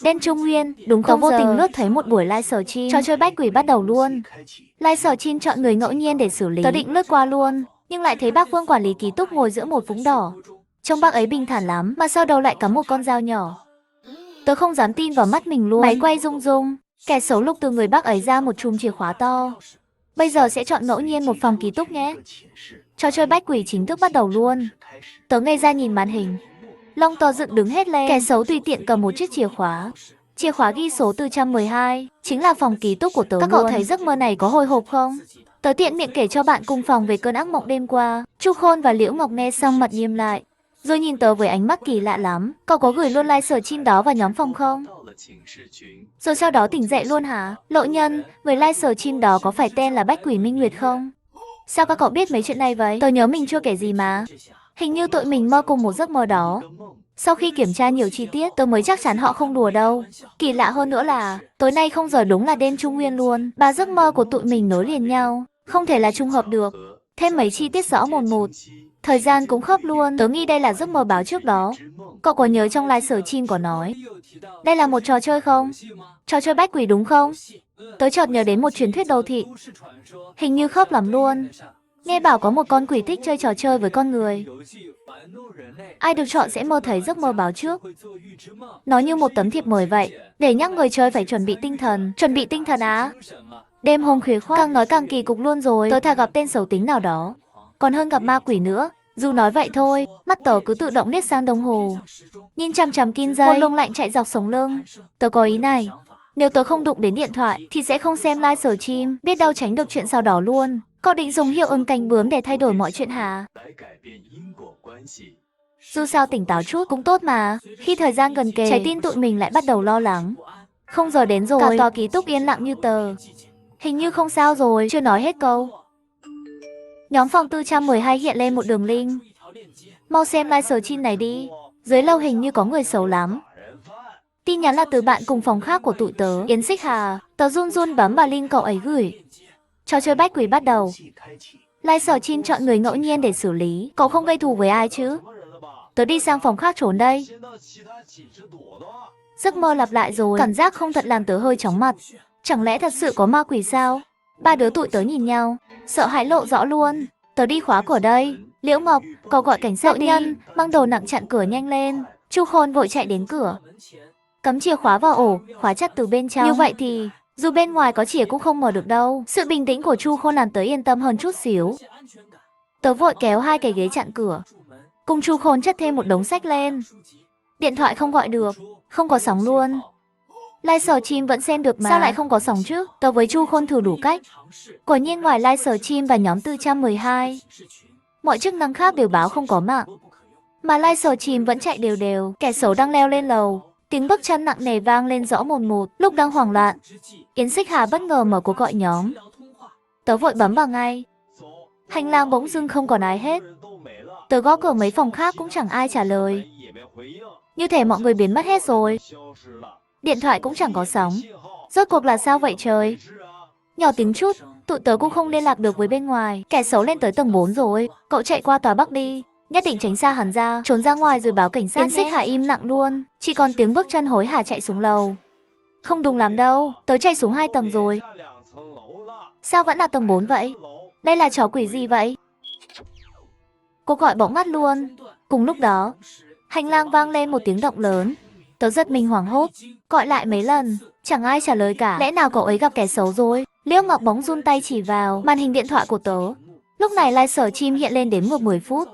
Đen Trung Nguyên, đúng không vô tình lướt thấy một buổi live stream, trò chơi bách quỷ bắt đầu luôn. Live stream chọn người ngẫu nhiên để xử lý. Tớ định lướt qua luôn, nhưng lại thấy bác Vương quản lý ký túc ngồi giữa một vũng đỏ. Trông bác ấy bình thản lắm, mà sau đầu lại cắm một con dao nhỏ. Tớ không dám tin vào mắt mình luôn. Máy quay rung rung, kẻ xấu lục từ người bác ấy ra một chùm chìa khóa to. Bây giờ sẽ chọn ngẫu nhiên một phòng ký túc nhé. Trò chơi bách quỷ chính thức bắt đầu luôn. Tớ ngây ra nhìn màn hình. Lông to dựng đứng hết lên. Kẻ xấu tùy tiện cầm một chiếc chìa khóa. Chìa khóa ghi số 412, chính là phòng ký túc của tớ. Các cậu thấy giấc mơ này có hồi hộp không? Tớ tiện miệng kể cho bạn cùng phòng về cơn ác mộng đêm qua. Chu Khôn và Liễu Ngọc nghe xong mặt nghiêm lại, rồi nhìn tớ với ánh mắt kỳ lạ lắm. Cậu có gửi luôn live stream đó vào nhóm phòng không? Rồi sau đó tỉnh dậy luôn hả? Lộ Nhân, người live stream đó có phải tên là Bách Quỷ Minh Nguyệt không? Sao các cậu biết mấy chuyện này vậy? Tớ nhớ mình chưa kể gì mà. Hình như tụi mình mơ cùng một giấc mơ đó. Sau khi kiểm tra nhiều chi tiết, tôi mới chắc chắn họ không đùa đâu. Kỳ lạ hơn nữa là, tối nay không giờ đúng là đêm Trung Nguyên luôn. Ba giấc mơ của tụi mình nối liền nhau, không thể là trùng hợp được. Thêm mấy chi tiết rõ mồn một. Thời gian cũng khớp luôn, tớ nghĩ đây là giấc mơ báo trước đó. Cậu có nhớ trong live stream có nói, đây là một trò chơi không? Trò chơi bách quỷ đúng không? Tớ chợt nhớ đến một truyền thuyết đô thị. Hình như khớp lắm luôn. Nghe bảo có một con quỷ thích chơi trò chơi với con người. Ai được chọn sẽ mơ thấy giấc mơ báo trước. Nó như một tấm thiệp mời vậy, để nhắc người chơi phải chuẩn bị tinh thần. Chuẩn bị tinh thần á? Đêm hôm khuya khoắt, càng nói càng kỳ cục luôn rồi. Tớ thà gặp tên xấu tính nào đó, còn hơn gặp ma quỷ nữa. Dù nói vậy thôi, mắt tớ cứ tự động liếc sang đồng hồ, nhìn chằm chằm kim dây, một luồng lạnh chạy dọc sống lưng. Tớ có ý này, nếu tớ không đụng đến điện thoại thì sẽ không xem live stream, biết đâu tránh được chuyện sau đó luôn. Cậu định dùng hiệu ứng cánh bướm để thay đổi mọi chuyện hả? Dù sao tỉnh táo chút cũng tốt mà. Khi thời gian gần kề, trái tim tụi mình lại bắt đầu lo lắng. Không giờ đến rồi, cả tòa ký túc yên lặng như tờ. Hình như không sao rồi, chưa nói hết câu. Nhóm phòng 412 hiện lên một đường link. Mau xem live stream này đi. Dưới lâu hình như có người xấu lắm. Tin nhắn là từ bạn cùng phòng khác của tụi tớ, Yến Xích Hà. Tớ run run bấm vào link cậu ấy gửi. Trò chơi bách quỷ bắt đầu. Live stream chọn người ngẫu nhiên để xử lý. Cậu không gây thù với ai chứ? Tớ đi sang phòng khác trốn đây. Giấc mơ lặp lại rồi, cảm giác không thật làm tớ hơi chóng mặt. Chẳng lẽ thật sự có ma quỷ sao? Ba đứa tụi tớ nhìn nhau, sợ hãi lộ rõ luôn. Tớ đi khóa cửa đây. Liễu Ngọc, cậu gọi cảnh sát đi. Nhân, mang đồ nặng chặn cửa nhanh lên. Chu Khôn vội chạy đến cửa, cắm chìa khóa vào ổ, khóa chặt từ bên trong. Như vậy thì, dù bên ngoài có chìa cũng không mở được đâu. Sự bình tĩnh của Chu Khôn làm tớ yên tâm hơn chút xíu. Tớ vội kéo hai cái ghế chặn cửa, cùng Chu Khôn chất thêm một đống sách lên. Điện thoại không gọi được, không có sóng luôn. Live stream vẫn xem được mà. Sao lại không có sóng chứ? Tớ với Chu Khôn thử đủ cách. Quả nhiên ngoài live stream và nhóm 412, mọi chức năng khác đều báo không có mạng. Mà live stream vẫn chạy đều đều. Kẻ xấu đang leo lên lầu. Tiếng bước chân nặng nề vang lên rõ mồn một. Lúc đang hoảng loạn, Yến Xích Hà bất ngờ mở cuộc gọi nhóm. Tớ vội bấm vào ngay. Hành lang bỗng dưng không còn ai hết. Tớ gõ cửa mấy phòng khác cũng chẳng ai trả lời. Như thể mọi người biến mất hết rồi. Điện thoại cũng chẳng có sóng. Rốt cuộc là sao vậy trời? Nhỏ tiếng chút, tụi tớ cũng không liên lạc được với bên ngoài. Kẻ xấu lên tới tầng 4 rồi. Cậu chạy qua tòa Bắc đi. Nhất định tránh xa hắn ra, trốn ra ngoài rồi báo cảnh sát. Yến Xích Hà im lặng luôn, chỉ còn tiếng bước chân hối hả chạy xuống lầu. Không đúng lắm đâu, tớ chạy xuống 2 tầng rồi. Sao vẫn là tầng 4 vậy? Đây là trò quỷ gì vậy? Cô gọi bỗng ngắt luôn. Cùng lúc đó, hành lang vang lên một tiếng động lớn. Tớ giật mình hoảng hốt, gọi lại mấy lần, chẳng ai trả lời cả. Lẽ nào cậu ấy gặp kẻ xấu rồi? Liễu Ngọc bỗng run tay chỉ vào màn hình điện thoại của tớ. Lúc này live stream hiện lên đếm ngược 10 phút.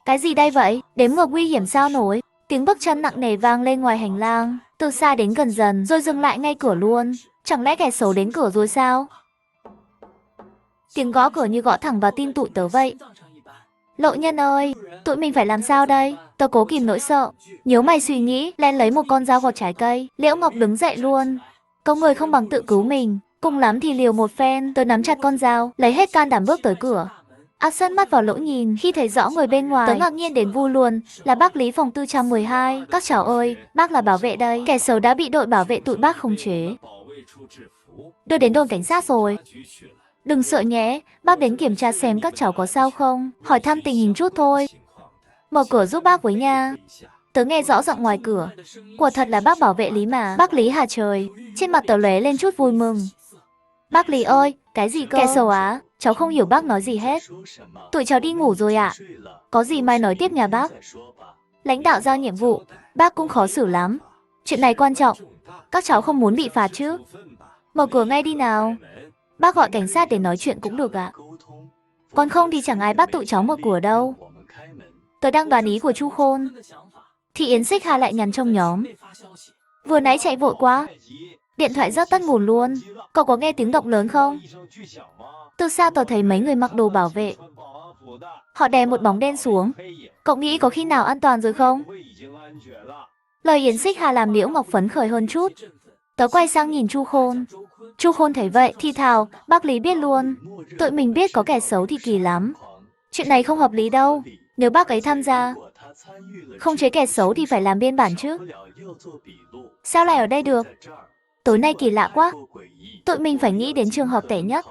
Cái gì đây vậy? Đếm ngược nguy hiểm sao nổi? Tiếng bước chân nặng nề vang lên ngoài hành lang, từ xa đến gần dần rồi dừng lại ngay cửa luôn. Chẳng lẽ kẻ xấu đến cửa rồi sao? Tiếng gõ cửa như gõ thẳng vào tim tụi tớ vậy. Lộ Nhân ơi, tụi mình phải làm sao đây? Tớ cố kìm nỗi sợ, nhớ mày suy nghĩ, len lấy một con dao gọt trái cây. Liễu Ngọc đứng dậy luôn. Có người không bằng tự cứu mình, cùng lắm thì liều một phen. Tớ nắm chặt con dao, lấy hết can đảm bước tới cửa. Ác sân mắt vào lỗ nhìn, khi thấy rõ người bên ngoài, tớ ngạc nhiên đến vu luôn, là bác Lý phòng 412. Các cháu ơi, bác là bảo vệ đây. Kẻ xấu đã bị đội bảo vệ tụi bác khống chế, đưa đến đồn cảnh sát rồi. Đừng sợ nhé, bác đến kiểm tra xem các cháu có sao không, hỏi thăm tình hình chút thôi. Mở cửa giúp bác với nha. Tớ nghe rõ giọng ngoài cửa. Quả thật là bác bảo vệ Lý mà. Bác Lý hả trời? Trên mặt tớ lóe lên chút vui mừng. Bác Lý ơi, cái gì cơ? Kẻ xấu á, cháu không hiểu bác nói gì hết. Tụi cháu đi ngủ rồi ạ. Có gì mai nói tiếp nhà bác. Lãnh đạo giao nhiệm vụ, bác cũng khó xử lắm. Chuyện này quan trọng, các cháu không muốn bị phạt chứ. Mở cửa ngay đi nào. Bác gọi cảnh sát để nói chuyện cũng được ạ. Còn không thì chẳng ai bắt tụi cháu mở cửa đâu. Tớ đang đoán ý của Chu Khôn. Thì Yến Xích Hà lại nhắn trong nhóm. Vừa nãy chạy vội quá, điện thoại rất tắt nguồn luôn. Cậu có nghe tiếng động lớn không? Từ xa tớ thấy mấy người mặc đồ bảo vệ. Họ đè một bóng đen xuống. Cậu nghĩ có khi nào an toàn rồi không? Lời Yến Xích Hà làm Liễu Ngọc phấn khởi hơn chút. Tớ quay sang nhìn Chu Khôn. Chu Khôn thấy vậy thì thào, bác Lý biết luôn. Tụi mình biết có kẻ xấu thì kỳ lắm. Chuyện này không hợp lý đâu. Nếu bác ấy tham gia, không chế kẻ xấu thì phải làm biên bản chứ. Sao lại ở đây được? Tối nay kỳ lạ quá. Tụi mình phải nghĩ đến trường hợp tệ nhất.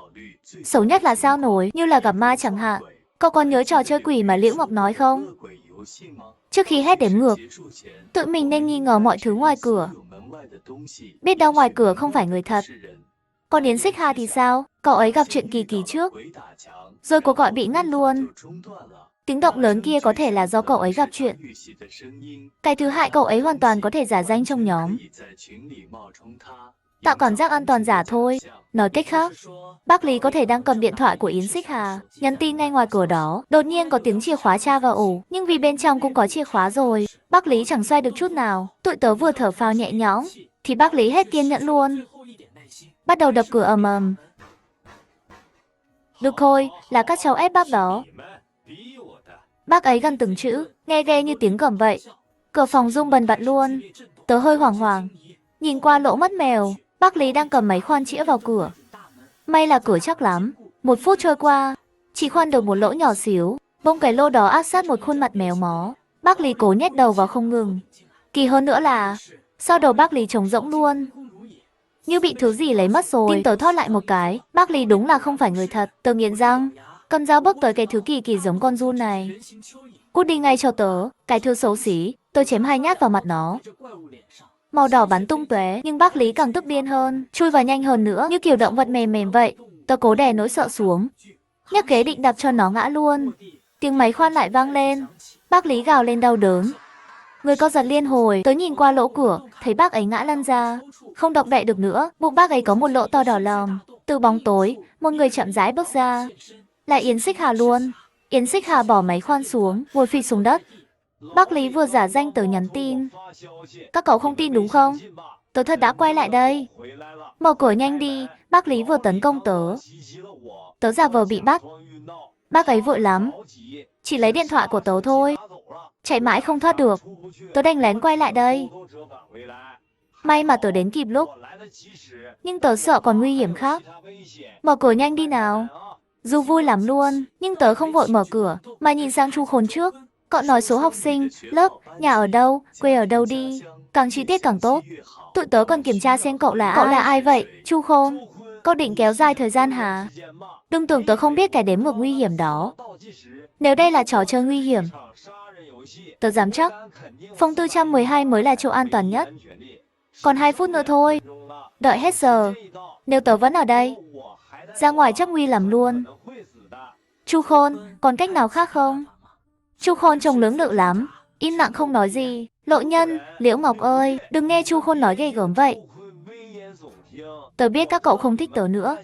Xấu nhất là sao nổi, như là gặp ma chẳng hạn. Cậu còn nhớ trò chơi quỷ mà Liễu Ngọc nói không? Trước khi hết đếm ngược, tụi mình nên nghi ngờ mọi thứ ngoài cửa. Biết đâu ngoài cửa không phải người thật. Còn Yến Xích Hà thì sao? Cậu ấy gặp chuyện kỳ kỳ trước, rồi cuộc gọi bị ngắt luôn. Tiếng động lớn kia có thể là do cậu ấy gặp chuyện. Cái thứ hại cậu ấy hoàn toàn có thể giả danh trong nhóm, tạo cảm giác an toàn giả thôi. Nói cách khác, bác Lý có thể đang cầm điện thoại của Yến Xích Hà, nhắn tin ngay ngoài cửa đó. Đột nhiên có tiếng chìa khóa tra vào ổ, nhưng vì bên trong cũng có chìa khóa rồi, bác Lý chẳng xoay được chút nào. Tụi tớ vừa thở phào nhẹ nhõm, thì bác Lý hết kiên nhẫn luôn. Bắt đầu đập cửa ầm ầm. Được thôi, là các cháu ép bác đó. Bác ấy gần từng chữ, nghe ghê như tiếng gầm vậy. Cửa phòng rung bần bật luôn. Tớ hơi hoảng hoảng, nhìn qua lỗ mắt mèo, bác Lý đang cầm máy khoan chĩa vào cửa. May là cửa chắc lắm. 1 phút trôi qua, chỉ khoan được một lỗ nhỏ xíu, bông cái lô đó áp sát một khuôn mặt méo mó. Bác Lý cố nhét đầu vào không ngừng. Kỳ hơn nữa là, sau đầu bác Lý trống rỗng luôn, như bị thứ gì lấy mất rồi. Tim tớ thót lại một cái, bác Lý đúng là không phải người thật. Tớ nghiến răng, cầm dao bước tới cái thứ kỳ kỳ giống con giun này. Cút đi ngay cho tớ, cái thứ xấu xí. Tôi chém 2 nhát vào mặt nó. Màu đỏ bắn tung tóe, nhưng bác Lý càng tức điên hơn, chui vào nhanh hơn nữa, như kiểu động vật mềm mềm vậy. Tớ cố đè nỗi sợ xuống, nhấc ghế định đạp cho nó ngã luôn. Tiếng máy khoan lại vang lên. Bác Lý gào lên đau đớn, người co giật liên hồi. Tớ nhìn qua lỗ cửa, thấy bác ấy ngã lăn ra, không động đậy được nữa. Bụng bác ấy có một lỗ to đỏ lòm. Từ bóng tối, một người chậm rãi bước ra. Là Yến Xích Hà luôn. Yến Xích Hà bỏ máy khoan xuống, ngồi phịch xuống đất. Bác Lý vừa giả danh tớ nhắn tin. Các cậu không tin đúng không? Tớ thật đã quay lại đây. Mở cửa nhanh đi, bác Lý vừa tấn công tớ. Tớ giả vờ bị bắt. Bác ấy vội lắm, chỉ lấy điện thoại của tớ thôi. Chạy mãi không thoát được. Tớ đành lén quay lại đây. May mà tớ đến kịp lúc. Nhưng tớ sợ còn nguy hiểm khác. Mở cửa nhanh đi nào. Dù vui lắm luôn, nhưng tớ không vội mở cửa, mà nhìn sang Chu Khôn trước. Cậu nói số học sinh, lớp, nhà ở đâu, quê ở đâu đi. Càng chi tiết càng tốt. Tụi tớ còn kiểm tra xem cậu là ai. Cậu là ai vậy, Chu Khôn? Cậu định kéo dài thời gian hả? Đừng tưởng tớ không biết cái đếm ngược nguy hiểm đó. Nếu đây là trò chơi nguy hiểm, tớ dám chắc phòng 412 mới là chỗ an toàn nhất. Còn 2 phút nữa thôi. Đợi hết giờ. Nếu tớ vẫn ở đây, ra ngoài chắc nguy lắm luôn. Chu Khôn, còn cách nào khác không? Chu Khôn trông lưỡng lự lắm, im lặng không nói gì. Lộ Nhân, Liễu Ngọc ơi, đừng nghe Chu Khôn nói ghê gớm vậy. Tớ biết các cậu không thích tớ nữa,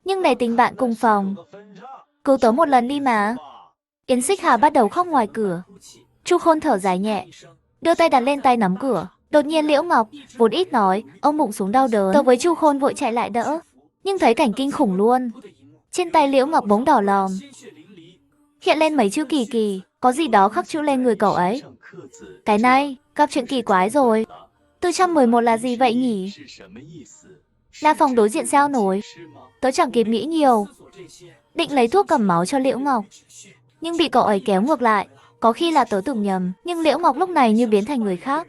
nhưng để tình bạn cùng phòng, cứu tớ một lần đi mà. Yến Xích Hà bắt đầu khóc ngoài cửa. Chu Khôn thở dài nhẹ, đưa tay đặt lên tay nắm cửa. Đột nhiên Liễu Ngọc, vốn ít nói, ông bụng xuống đau đớn. Tớ với Chu Khôn vội chạy lại đỡ, nhưng thấy cảnh kinh khủng luôn. Trên tay Liễu Ngọc bỗng đỏ lòm, hiện lên mấy chữ kỳ kỳ, có gì đó khắc chữ lên người cậu ấy. Cái này, gặp chuyện kỳ quái rồi. 411 là gì vậy nhỉ? Là phòng đối diện sao nổi? Tớ chẳng kịp nghĩ nhiều, định lấy thuốc cầm máu cho Liễu Ngọc, nhưng bị cậu ấy kéo ngược lại. Có khi là tớ tưởng nhầm, nhưng Liễu Ngọc lúc này như biến thành người khác.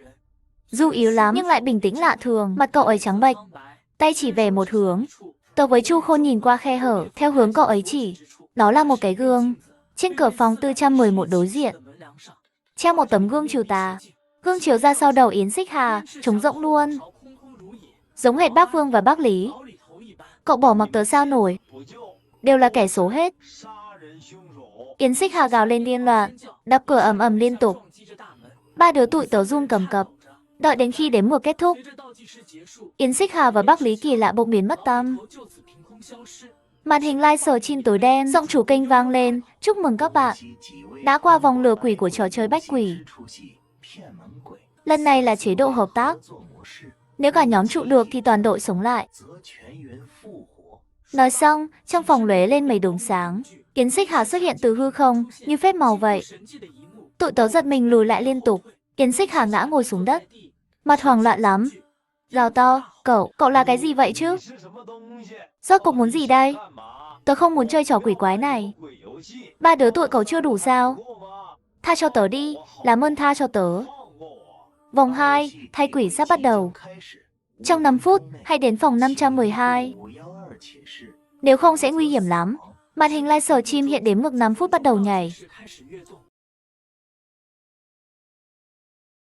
Dù yếu lắm nhưng lại bình tĩnh lạ thường, mặt cậu ấy trắng bệch, tay chỉ về một hướng. Tớ với Chu Khôn nhìn qua khe hở, theo hướng cậu ấy chỉ. Đó là một cái gương. Trên cửa phòng 411 đối diện, treo một tấm gương trừ tà. Gương chiếu ra sau đầu Yến Xích Hà, trống rỗng luôn. Giống hệt bác Vương và bác Lý. Cậu bỏ mặc tớ sao nổi. Đều là kẻ xấu hết. Yến Xích Hà gào lên điên loạn, đập cửa ầm ầm liên tục. Ba đứa tụi tớ run cầm cập. Đợi đến khi đếm ngược kết thúc, Yến Xích Hà và bác Lý kỳ lạ bỗng biến mất tăm. Màn hình live sở chin tối đen, giọng chủ kênh vang lên, chúc mừng các bạn đã qua vòng lừa quỷ của trò chơi bách quỷ. Lần này là chế độ hợp tác. Nếu cả nhóm trụ được thì toàn đội sống lại. Nói xong, trong phòng lóe lên mấy đốm sáng. Yến Xích Hà xuất hiện từ hư không, như phép màu vậy. Tụi tớ giật mình lùi lại liên tục. Yến Xích Hà ngã ngồi xuống đất. Mặt hoảng loạn lắm. Gào to, cậu là cái gì vậy chứ? Rốt cuộc muốn gì đây? Tớ không muốn chơi trò quỷ quái này. Ba đứa tụi cậu chưa đủ sao? Tha cho tớ đi, làm ơn tha cho tớ. Vòng 2, thay quỷ sắp bắt đầu. Trong 5 phút, hãy đến phòng 512. Nếu không sẽ nguy hiểm lắm. Màn hình live stream hiện đếm ngược 5 phút bắt đầu nhảy.